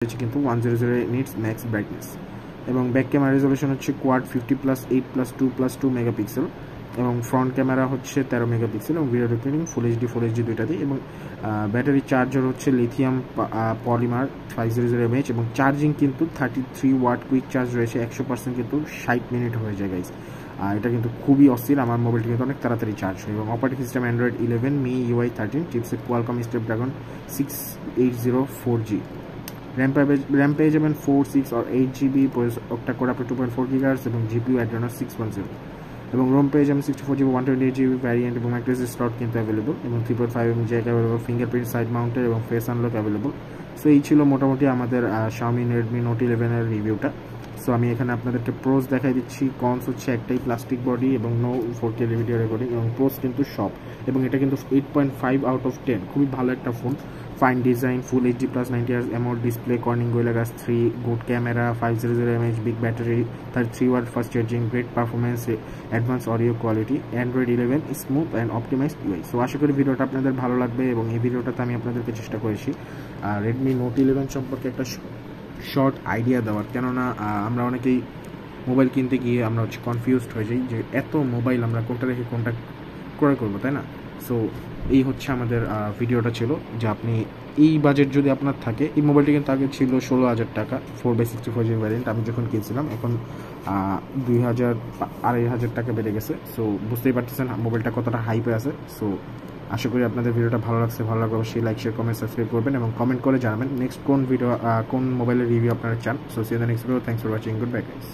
কিন্তু 1008 nits max brightness এবং back camera resolution হচ্ছে কোয়াড 50+8+2+2 মেগাপিক্সেল এবং ফ্রন্ট ক্যামেরা হচ্ছে 13 মেগাপিক্সেল এবং ভিডিও রেকর্ডিং ফুল এইচডি দুইটাতেই এবং ব্যাটারি চার্জার হচ্ছে লিথিয়াম পলিমার 500 mAh এবং চার্জিং কিন্তু 33 ওয়াট কুইক চার্জ রয়েছে 100% কিন্তু 60 মিনিট হয়ে যায় গাইস। এটা কিন্তু খুবই অস্থির, আমার মোবাইলটি কিন্তু অনেক তাড়াতাড়ি চার্জ হয় এবং operating system Android 11 me UI 13 chipset Qualcomm Snapdragon 680 4G RAM পেয়ে যাবেন 4, 6 or 8 GB একটা করে আপনার 2.4 GHz এবং GPU Adreno 610 এবং ROM পেয়ে যাবেন 64GB 128GB ভ্যারিয়েন্ট এবং মাইক্রোএসডি স্লট কিন্তু অ্যাভেলেবল এবং 3.5mm Jack available, fingerprint side mounted এবং ফেস আনলক অ্যাভেলেবল। সো এই ছিল মোটামুটি আমাদের Xiaomi Redmi Note 11 এর রিভিউটা। সো আমি এখানে আপনাদেরকে প্রোস দেখাই দিচ্ছি। কনস হচ্ছে একটাই, প্লাস্টিক বডি এবং নো 4K ভিডিও রেকর্ডিং এবং প্রোস কিন্তু সব, এবং এটা কিন্তু 8.5 out of 10, খুবই ভালো একটা ফোন। Fine design, full HD plus 90Hz AMOLED display, Corning Gorilla Glass 3, good camera, 500 mAh big battery, 33 watt fast charging, great performance, advance audio quality, Android 11 smooth and optimized UI। So আশা করি ভিডিওটা আপনাদের ভালো লাগবে এবং এই ভিডিওটাতে আমি আপনাদেরকে চেষ্টা করেছি Redmi Note 11 সম্পর্কে একটা শর্ট আইডিয়া দেওয়ার, কেননা আমরা অনেকেই মোবাইল কিনতে গিয়ে আমরা হচ্ছে কনফিউজড হয়ে যাই যে এত মোবাইল আমরা কোনটা রেখে কোনটা ক্রয় করবো, তাই না? সো এই হচ্ছে আমাদের ভিডিওটা ছিল যে আপনি এই বাজেট যদি আপনার থাকে, এই মোবাইলটি কিন্তু আগে ছিল 16,000 টাকা 4/64GB ভ্যারিয়েন্ট, আমি যখন কিনছিলাম, এখন 2,000-2,500 টাকা বেড়ে গেছে। সো বুঝতেই পারতেছেন মোবাইলটা কতটা হাইপে আছে। সো আশা করি আপনাদের ভিডিওটা ভালো লাগলে অবশ্যই লাইক, শেয়ার, কমেন্ট, সাবস্ক্রাইব করবেন এবং কমেন্ট করে জানাবেন নেক্সট কোন মোবাইলের রিভিউ আপনারা চান। So see you in the next video. Thanks for watching. Good bye guys.